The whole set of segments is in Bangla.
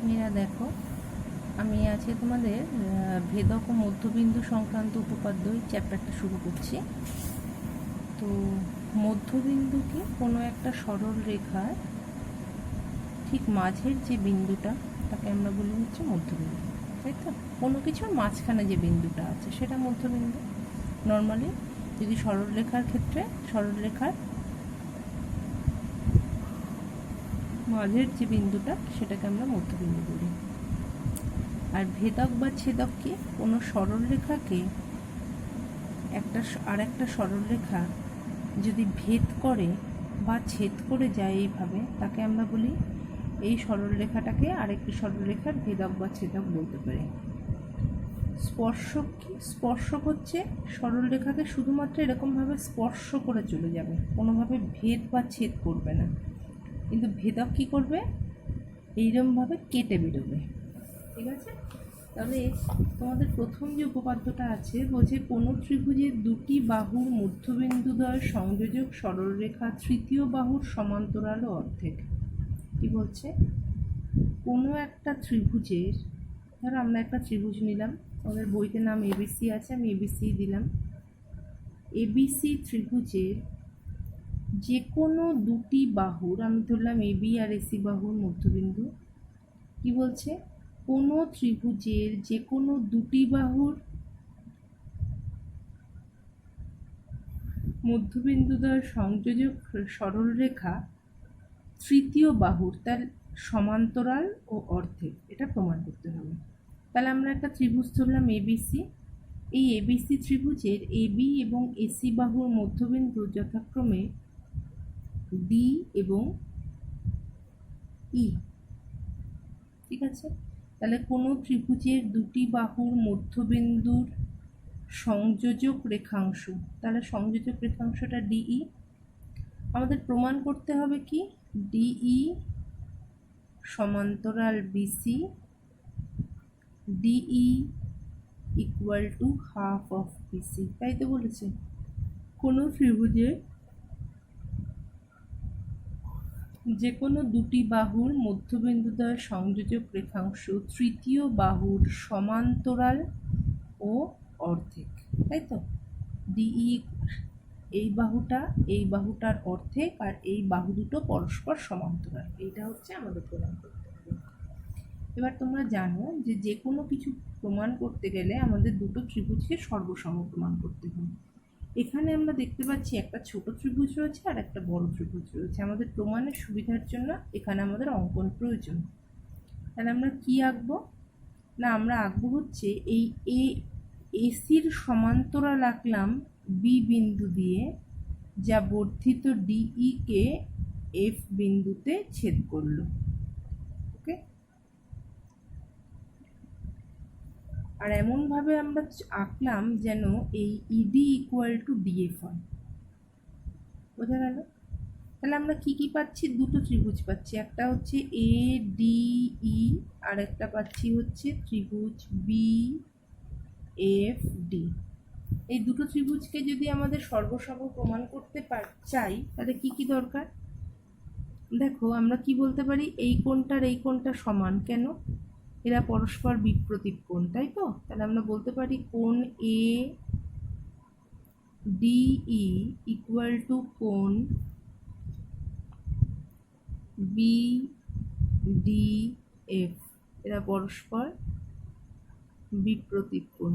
মেয়েরা দেখো, আমি আজকে তোমাদের ভেদক ও মধ্যবিন্দু সংক্রান্ত উপপাদ্য এই চ্যাপ্টারটা শুরু করছি। তো মধ্যবিন্দুকে কোনো একটা সরল রেখার ঠিক মাঝের যে বিন্দুটা তাকে আমরা বলি হচ্ছে মধ্যবিন্দু, তাই তো? কোনো কিছুর মাঝখানে যে বিন্দুটা আছে সেটা মধ্যবিন্দু। নর্মালি যদি সরল রেখার ক্ষেত্রে সরল রেখার মাঝের যে বিন্দুটা সেটাকে আমরা মধ্যবিন্দু বলি। আর ভেদক বা ছেদককে কোনো সরলরেখাকে একটা সরলরেখা যদি ভেদ করে বা ছেদ করে যায় এইভাবে, তাকে আমরা বলি এই সরলরেখাটাকে আরেকটি সরলরেখার ভেদক বা ছেদক বলতে পারি। স্পর্শক কি? স্পর্শক হচ্ছে সরলরেখাকে শুধুমাত্র এরকমভাবে স্পর্শ করে চলে যাবে, কোনোভাবে ভেদ বা ছেদ করবে না। কিন্তু ভেদক কি করবে? এইরকমভাবে কেটে বেরোবে। ঠিক আছে? তাহলে তোমাদের প্রথম যে উপপাদ্যটা আছে, বলছে কোনো ত্রিভুজের দুটি বাহুর মধ্যবিন্দুদ্বয় সংযোজক সরলরেখা তৃতীয় বাহুর সমান্তরাল ও অর্ধেক। কি বলছে? কোনো একটা ত্রিভুজের, ধরো আমরা একটা ত্রিভুজ নিলাম, আমাদের বইতে নাম এবিসি আছে, আমি এবিসি দিলাম। এবিসি ত্রিভুজের যে কোনো দুটি বাহুর, আমি ধরলাম এবি আর এসি বাহুর মধ্যবিন্দু। কি বলছে? কোনো ত্রিভুজের যে কোনো দুটি বাহুর মধ্যবিন্দুদ্বয় সংযোজক সরলরেখা তৃতীয় বাহুর তার সমান্তরাল ও অর্ধেক, এটা প্রমাণ করতে হবে। তাহলে আমরা একটা ত্রিভুজ ধরলাম এবিসি। এই এবিসি ত্রিভুজের এবি এবং এসি বাহুর মধ্যবিন্দু যথাক্রমে ডি এবং ই। ঠিক আছে? তাহলে কোনো ত্রিভুজের দুটি বাহুর মধ্যবিন্দুর সংযোজক রেখাংশ, তাহলে সংযোজক রেখাংশটা ডিই। আমাদের প্রমাণ করতে হবে কি? ডিই সমান্তরাল BC, DE equal to half of BC, তাই তো বলেছে। কোনো ত্রিভুজে যে কোনো দুটি বাহুর মধ্যবিন্দুদ্বয় সংযোজক রেখাংশ তৃতীয় বাহুর সমান্তরাল ও অর্ধেক, তাই তো? ডিই এই বাহুটার অর্ধেক, আর এই বাহু দুটো পরস্পর সমান্তরাল, এইটা হচ্ছে আমাদের প্রমাণ করতে হবে। এবার তোমরা জানো যে যে কোনো কিছু প্রমাণ করতে গেলে আমাদের দুটো ত্রিভুজকে সর্বসম প্রমাণ করতে হবে। এখানে আমরা দেখতে পাচ্ছি একটা ছোট ত্রিভুজ রয়েছে আর একটা বড় ত্রিভুজ রয়েছে। আমাদের প্রমাণের সুবিধার জন্য এখানে আমাদের অঙ্কন প্রয়োজন। তাহলে আমরা কি আঁকবো? না, আমরা আঁকবো হচ্ছে এই এসির সমান্তরাল আঁকলাম বি বিন্দু দিয়ে, যা বর্ধিত ডিই কে এফ বিন্দুতে ছেদ করলো। ওকে? আর এমনভাবে আমরা আঁকলাম যেন এই ইডি ইকুয়াল টু ডিএফ হয়। বোঝা গেল? তাহলে আমরা কি কি পাচ্ছি? দুটো ত্রিভুজ পাচ্ছি, একটা হচ্ছে এ ডি ই, আর একটা পাচ্ছি হচ্ছে ত্রিভুজ বি এফ ডি। এই দুটো ত্রিভুজকে যদি আমাদের সর্বসম প্রমাণ করতে চাই, তাহলে কি কি দরকার? দেখো, আমরা কি বলতে পারি? এই কোণটার এই কোণটা সমান, কেন? এরা পরস্পর বিপ্রতীপ কোণ, তাই তো? তাহলে আমরা বলতে পারি কোণ এ ডিই ইকুয়াল টু কোণ বি ডি এফ, এরা পরস্পর বিপ্রতীপ কোণ,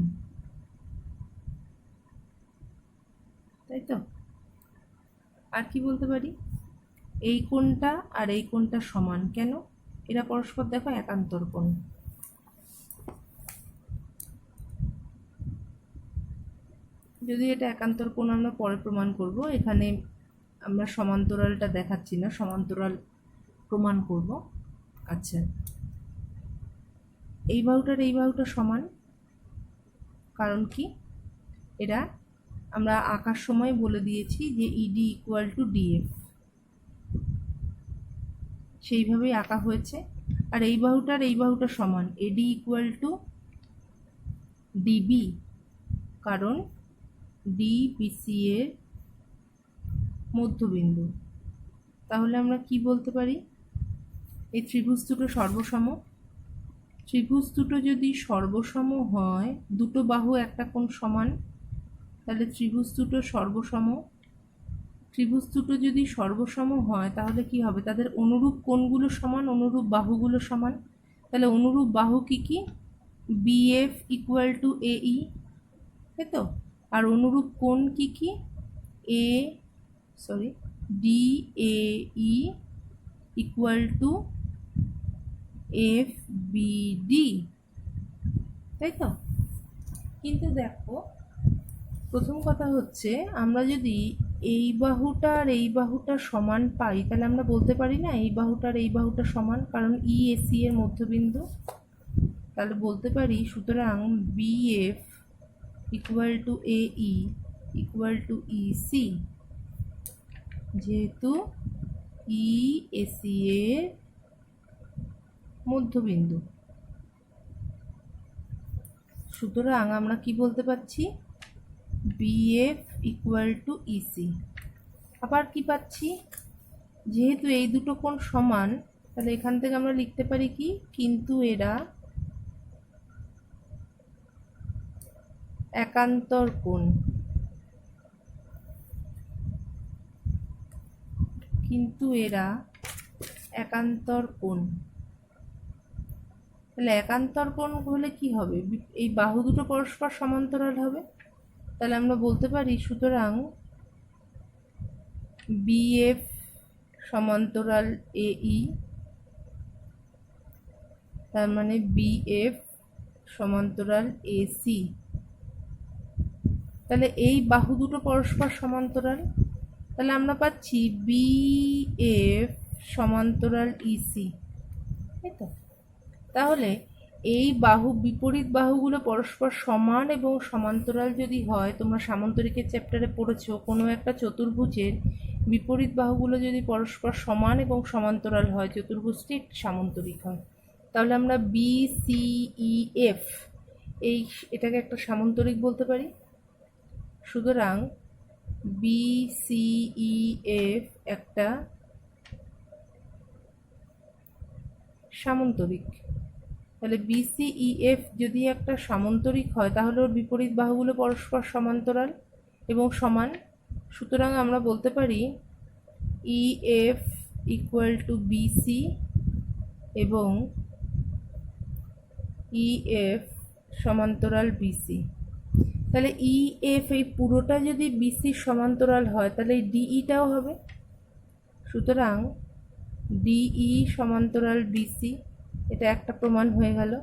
তাই তো? আর কি বলতে পারি? এই কোণটা আর এই কোণটা সমান, কেন? এরা পরস্পর দেখো একান্তর কোণ। যদি এটা একান্তর কোণ আমরা পরে প্রমাণ করব, এখানে আমরা সমান্তরালটা দেখাচ্ছি না, সমান্তরাল প্রমাণ করব। আচ্ছা, এই বাহুটা সমান, কারণ কি? এরা আমরা আঁকার সময় বলে দিয়েছি যে ইডি ইকুয়াল টু ডিএফ, সেইভাবেই আঁকা হয়েছে। আর এই বাহুটা সমান, এডি ইকুয়াল টু ডিবি, কারণ ডি বিসি এর মধ্যবিন্দু। তাহলে আমরা কি বলতে পারি? এই ত্রিভুজ দুটো সর্বসম। ত্রিভুজ দুটো যদি সর্বসম হয়, দুটো বাহু একটা কোণ সমান, তাহলে ত্রিভুজ দুটো সর্বসম। ত্রিভুজ দুটো যদি সর্বসম হয় তাহলে কি হবে, তাদের অনুরূপ কোণগুলো সমান, অনুরূপ বাহুগুলো সমান। তাহলে অনুরূপ বাহু কি কি, বিএফ ইকুয়াল টু এই, তাই তো। আর অনুরূপ কোণ কি কি, D A E equal two F BD, তাই তো। কিন্তু দেখো, প্রথম কথা হচ্ছে আমরা যদি এই বাহুটা আর এই বাহুটা সমান পাই, তাহলে আমরা বলতে পারি না এই বাহুটা আর এই বাহুটা সমান, কারণ ই এসি এর মধ্যবিন্দু। তাহলে বলতে পারি সুতরাং বিএফ ইকুয়াল টু এই ইকুয়াল টু ইসি, যেহেতু ই এসি এর মধ্যবিন্দু। সুতরাং আমরা কি বলতে পারছি, বিএফ ইকুয়াল টু ইসি। আবার কি পাচ্ছি, যেহেতু এই দুটো কোণ সমান, তাহলে এখান থেকে আমরা লিখতে পারি কি, কিন্তু এরা একান্তর কোণ, কিন্তু এরা একান্তর কোণ। তাহলে একান্তর কোণ হলে কি হবে, এই বাহু দুটো পরস্পর সমান্তরাল হবে। তাহলে আমরা বলতে পারি সুতরাং বিএফ সমান্তরাল এই, তার মানে বিএফ সমান্তরাল এসি। তাহলে এই বাহু দুটো পরস্পর সমান্তরাল, তাহলে আমরা পাচ্ছি বিএফ সমান্তরাল ইসি, তাই তো। তাহলে এই বাহু, বিপরীত বাহুগুলো পরস্পর সমান এবং সমান্তরাল যদি হয়, তোমরা সামান্তরিকের চ্যাপ্টারে পড়েছো, কোনো একটা চতুর্ভুজের বিপরীত বাহুগুলো যদি পরস্পর সমান এবং সমান্তরাল হয়, চতুর্ভুজটি একটি সামান্তরিক হয়। তাহলে আমরা বিসিইএফ এটাকে একটা সামান্তরিক বলতে পারি। সুতরাং বিসিইএফ একটা সামান্তরিক। তাহলে বিসিইএফ যদি একটা সামান্তরিক হয়, তাহলে ওর বিপরীত বাহুগুলো পরস্পর সমান্তরাল এবং সমান। সুতরাং আমরা বলতে পারি ইএফ ইকুয়াল টু বিসি এবং ইএফ সমান্তরাল বিসি। তাহলে ইএফ এই পুরোটা যদি বিসির সমান্তরাল হয়, তাহলে এই ডিইটাও হবে। সুতরাং ডিই সমান্তরাল বিসি, এটা একটা প্রমাণ হয়ে গেল।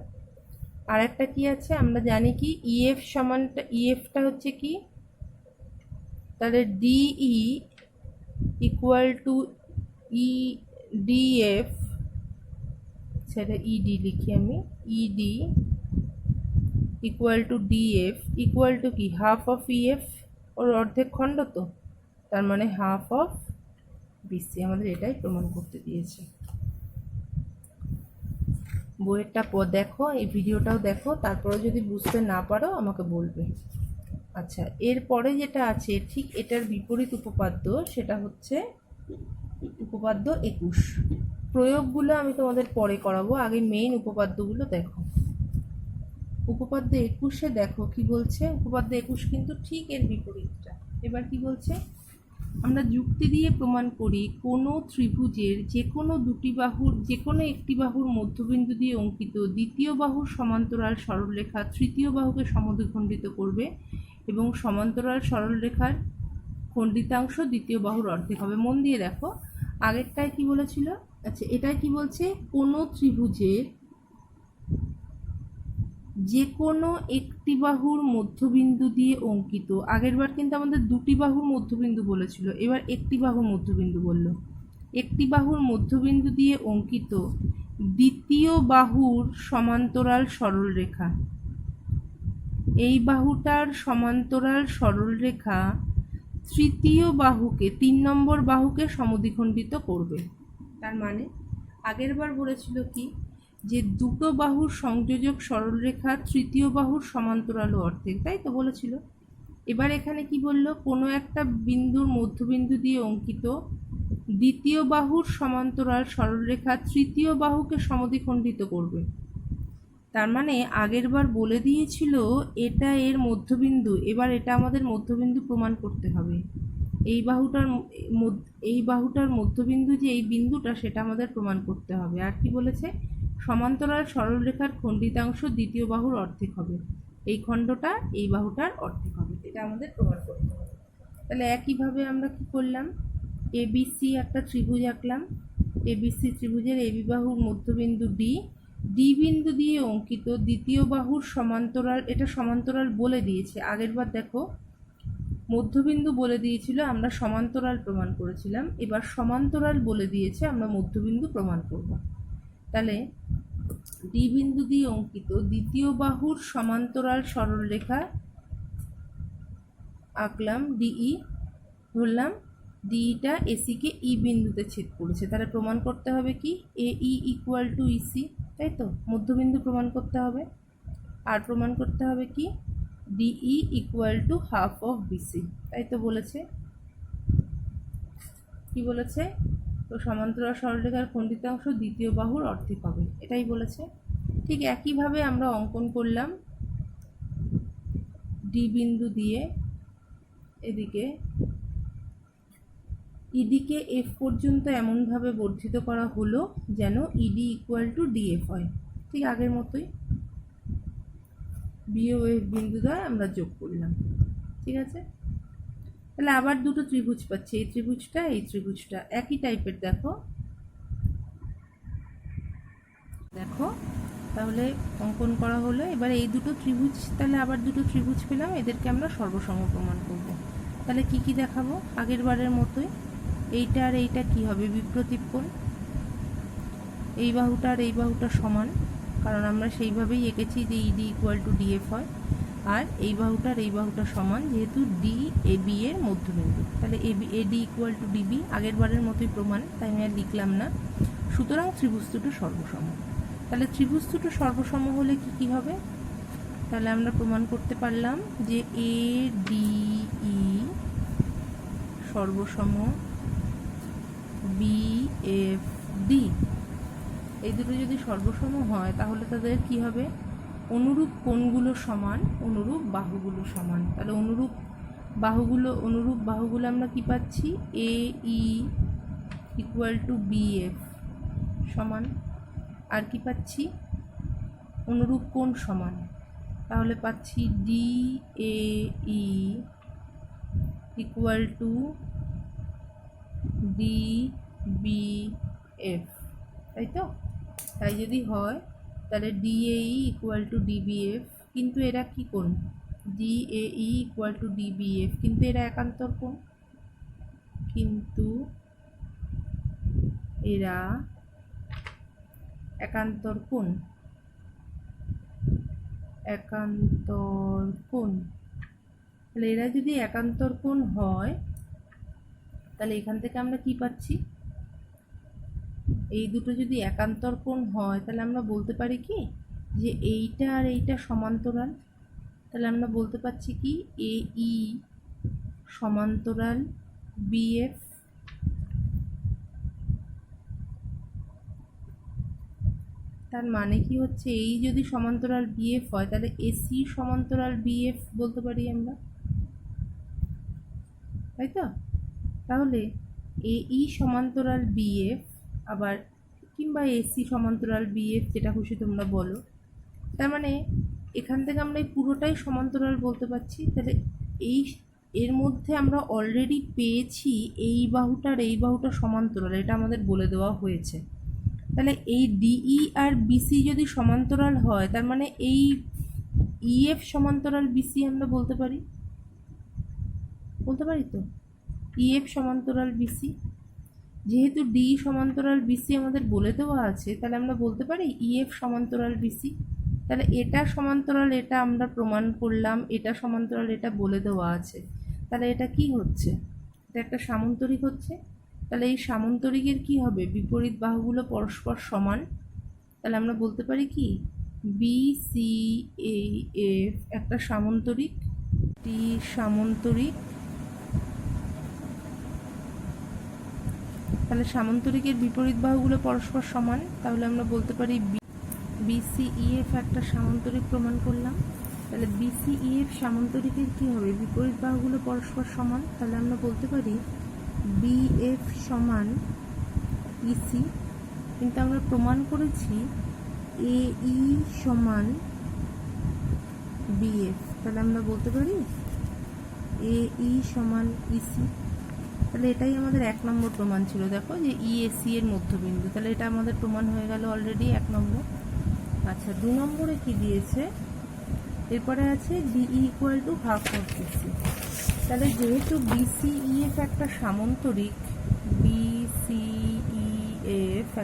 আর একটা কি আছে, আমরা জানি কি ইএফ সমানটা, ইএফটা হচ্ছে কি, তাহলে ডিই ইকুয়াল টু ই ডিএফ, সেটা ইডি লিখি আমি, ED equal to DF equal to কি, হাফ অফ ইএফ, ওর অর্ধেক খণ্ড, তো তার মানে হাফ অফ বিসি। আমাদের এটাই প্রমাণ করতে দিয়েছে। বইয়েরটা দেখো, এই ভিডিওটাও দেখো, তারপরে যদি বুঝতে না পারো আমাকে বলবে। আচ্ছা, এরপরে যেটা আছে ঠিক এটার বিপরীত উপপাদ্য, সেটা হচ্ছে উপপাদ্য 21। প্রয়োগগুলো আমি তোমাদের পরে করাবো, আগে মেইন উপপাদ্যগুলো দেখো। উপপাদ্য 21-এ দেখো কি বলছে। উপপাদ্য 21 কিন্তু ঠিক এর বিপরীতটা। এবার কি বলছে, আমরা যুক্তি দিয়ে প্রমাণ করি কোনো ত্রিভুজের যে কোনো দুটি বাহুর যে কোনো একটি বাহুর মধ্যবিন্দু দিয়ে অঙ্কিত দ্বিতীয় বাহুর সমান্তরাল সরলরেখা তৃতীয় বাহুকে সমদ্বিখণ্ডিত করবে এবং সমান্তরাল সরলরেখার খণ্ডিতাংশ দ্বিতীয় বাহুর অর্ধেক হবে। মন দিয়ে দেখো, আগেরটায় কি বলেছিল, আচ্ছা এটাই কি বলছে, কোনো ত্রিভুজের যে কোনো একটি বাহুর মধ্যবিন্দু দিয়ে অঙ্কিত, আগেরবার কিন্তু আমাদের দুটি বাহুর মধ্যবিন্দু বলেছিল, এবার একটি বাহুর মধ্যবিন্দু বলল, একটি বাহুর মধ্যবিন্দু দিয়ে অঙ্কিত দ্বিতীয় বাহুর সমান্তরাল সরলরেখা, এই বাহুটার সমান্তরাল সরলরেখা তৃতীয় বাহুকে, 3 নম্বর বাহুকে সমদ্বিখণ্ডিত করবে। তার মানে আগেরবার বলেছিল কি, যে দুটো বাহুর সংযোজক সরলরেখা তৃতীয় বাহুর সমান্তরাল ও অর্ধেক, তাই তো বলেছিল। এবার এখানে কি বলল, কোনো একটা বিন্দুর মধ্যবিন্দু দিয়ে অঙ্কিত দ্বিতীয় বাহুর সমান্তরাল সরলরেখা তৃতীয় বাহুকে সমদ্বিখণ্ডিত করবে। তার মানে আগের বার বলে দিয়েছিল এটা এর মধ্যবিন্দু, এবার এটা আমাদের মধ্যবিন্দু প্রমাণ করতে হবে। এই বাহুটার মধ্যবিন্দু যে এই বিন্দুটা, সেটা আমাদের প্রমাণ করতে হবে। আর কি বলেছে? সমান্তরাল সরলরেখার খণ্ডিতাংশ দ্বিতীয় বাহুর অর্ধেক হবে। এই খণ্ডটা এই বাহুটার অর্ধেক হবে, এটা আমাদের প্রমাণ করতে হবে। তাহলে একইভাবে আমরা কি করলাম, এবিসি একটা ত্রিভুজ আঁকলাম। এবিসি ত্রিভুজের এবি বাহুর মধ্যবিন্দু ডি, ডি বিন্দু দিয়ে অঙ্কিত দ্বিতীয় বাহুর সমান্তরাল, এটা সমান্তরাল বলে দিয়েছে। আগের বার দেখো মধ্যবিন্দু বলে দিয়েছিল, আমরা সমান্তরাল প্রমাণ করেছিলাম। এবার সমান্তরাল বলে দিয়েছে, আমরা মধ্যবিন্দু প্রমাণ করব। তাহলে ডি বিন্দু দিয়ে অঙ্কিত দ্বিতীয় বাহুর সমান্তরাল সরলরেখা আঁকলাম, ডিই ধরলাম। ডিটা এসিকে ই বিন্দুতে ছেদ করেছে, তাহলে প্রমাণ করতে হবে কি, এ ই ইকুয়াল টু ইসি, তাই তো? মধ্যবিন্দু প্রমাণ করতে হবে। আর প্রমাণ করতে হবে কি, DE equal to half of BC, তাই তো বলেছে। কি বলেছে? তো সমান্তরাল সরলরেখার খণ্ডিতাংশ দ্বিতীয় বাহুর অর্ধেক হবে, এটাই বলেছে। ঠিক একইভাবে আমরা অঙ্কন করলাম ডি বিন্দু দিয়ে এদিকে ইডিকে এফ পর্যন্ত এমনভাবে বর্ধিত করা হলো যেন ইডি ইকুয়াল টু ডিএফ হয়। ঠিক আগের মতোই বি ও এফ বিন্দুদ্বয় আমরা যোগ করলাম। ঠিক আছে, তাহলে আবার দুটো ত্রিভুজ পাচ্ছি, এই ত্রিভুজটা এই ত্রিভুজটা একই টাইপের। দেখো দেখো তাহলে অঙ্কন করা হলো। এবার এই দুটো ত্রিভুজ, তাহলে আবার দুটো ত্রিভুজ পেলাম, এদেরকে আমরা সর্বসম প্রমাণ করব। তাহলে কি কি দেখাবো? আগের বারের মতোই এইটা আর এইটা কি হবে, বিপ্রতীপ কোণ। এই বাহুটা আর এই বাহুটা সমান, কারণ আমরা সেইভাবেই এঁকেছি যে ইডি ইকুয়াল টু ডিএফ হয়। আর এই বাহুটা আর এই বাহুটা সমান, যেহেতু ডি এ বি এর মধ্যবিন্দু, তাহলে এডি ইকুয়াল টু ডিবি আগের বারের মতোই প্রমাণ, তাই আমি আর লিখলাম না। সুতরাং ত্রিভুজ দুটো সর্বসম। তাহলে ত্রিভুজ দুটো সর্বসম হলে কি কি হবে? তাহলে আমরা প্রমাণ করতে পারলাম যে এ ডি ই সর্বসম বি এফ ডি। এই দুটো যদি সর্বসম হয় তাহলে তাদের কি হবে? অনুরূপ কোণগুলো সমান, অনুরূপ বাহুগুলো সমান। তাহলে অনুরূপ বাহুগুলো আমরা কি পাচ্ছি? A E equal to B F সমান। আর কি পাচ্ছি? অনুরূপ কোণ সমান, তাহলে পাচ্ছি D A E equal to D B F, তাই তো? তাই যদি হয় তাহলে ডিএই ইকুয়াল টু ডিবিএফ, কিন্তু এরা কি কোণ? ডিএই ইকুয়াল টু ডিবিএফ, কিন্তু এরা একান্তর কোণ, কিন্তু এরা একান্তর কোণ, একান্তর কোণ। তাহলে এরা যদি একান্তর কোণ হয় তাহলে এখান থেকে আমরা কি পাচ্ছি? এই দুটো যদি একান্তর কোণ হয় তাহলে আমরা বলতে পারি কি যে এইটা আর এইটা সমান্তরাল। তাহলে আমরা বলতে পারছি কি এ ই সমান্তরাল বিএফ। তার মানে কি হচ্ছে, এই যদি সমান্তরাল বিএফ হয় তাহলে এসি সমান্তরাল বিএফ বলতে পারি আমরা, তাই তো? তাহলে এ ই সমান্তরাল বিএফ আবার, কিংবা এসি সমান্তরাল বিএফ, যেটা খুশি তোমরা বলো। তার মানে এখান থেকে আমরা এই পুরোটাই সমান্তরাল বলতে পারছি। তাহলে এর মধ্যে আমরা অলরেডি পেয়েছি এই বাহুটার এই বাহুটা সমান্তরাল, এটা আমাদের বলে দেওয়া হয়েছে। তাহলে এই ডিই আর বিসি যদি সমান্তরাল হয় তার মানে এই ইএফ সমান্তরাল বিসি আমরা বলতে পারি তো। ইএফ সমান্তরাল বিসি, যেহেতু ডি সমান্তরাল বিসি আমাদের বলে দেওয়া আছে, তাহলে আমরা বলতে পারি ইএফ সমান্তরাল বিসি। তাহলে এটা সমান্তরাল, এটা আমরা প্রমাণ করলাম, এটা সমান্তরাল, এটা বলে দেওয়া আছে। তাহলে এটা কি হচ্ছে? এটা একটা সামান্তরিক হচ্ছে। তাহলে এই সামান্তরিকের কি হবে? বিপরীত বাহুগুলো পরস্পর সমান। তাহলে আমরা বলতে পারি কি বি সি এ এফ একটা সামান্তরিক, টি সামান্তরিক। তাহলে সামান্তরিকের বিপরীত বাহুগুলো পরস্পর সমান, তাহলে আমরা বলতে পারি BCEF একটা সামান্তরিক প্রমাণ করলাম। তাহলে BCEF সামান্তরিকের কী হবে? বিপরীত বাহুগুলো পরস্পর সমান। তাহলে আমরা বলতে পারি BF সমান EC, কিন্তু আমরা প্রমাণ করেছি AE সমান BF। তাহলে আমরা বলতে পারি AE সমান EC। তাহলে এটাই আমাদের 1 নম্বর প্রমাণ ছিল। দেখো যে EAC এর মধ্যবিন্দু, তাহলে এটা আমাদের প্রমাণ হয়ে গেল অলরেডি 1 নম্বর। আচ্ছা, 2 নম্বরে কি দিয়েছে? এরপরে আছে DE equal to half of BC। তাহলে যেহেতু BCEF একটা সামান্তরিক, BCEF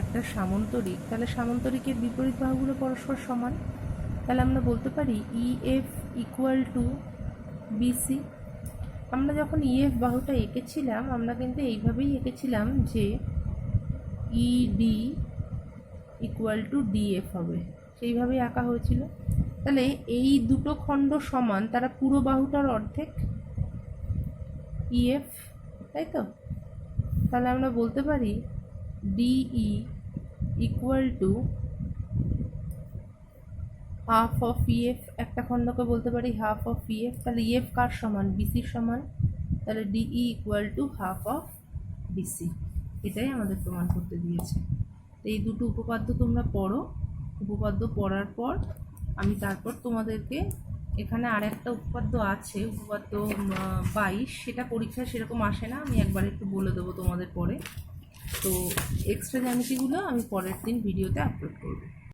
একটা সামান্তরিক, তাহলে সামান্তরিকের বিপরীত বাহুগুলো পরস্পর সমান। তাহলে আমরা বলতে পারি EF ইকুয়াল টু BC। আমরা যখন EF বাহুটা এঁকেছিলাম আমরা কিন্তু এইভাবেই এঁকেছিলাম যে ED ইকুয়াল টু DF হবে, সেইভাবেই আঁকা হয়েছিল। তাহলে এই দুটো খণ্ড সমান, তারা পুরো বাহুটার অর্ধেক EF, তাই তো? তাহলে আমরা বলতে পারি DE equal to half of EF। একটা খণ্ডকে বলতে পারি হাফ অফ EF। তাহলে EF কার সমান? BCর সমান। তাহলে DE equal to half of BC। এটাই আমাদের প্রমাণ করতে দিয়েছে। এই দুটো উপপাদ্য তোমরা পড়ো। উপপাদ্য পড়ার পর আমি তারপর তোমাদেরকে, এখানে আর একটা উপপাদ্য আছে, উপপাদ্য 22, সেটা পরীক্ষায় সেরকম আসে না, আমি একবার একটু বলে দেবো তোমাদের পরে। তো এক্সট্রা জ্যামিতিগুলো আমি পরের দিন ভিডিওতে আপলোড করবো।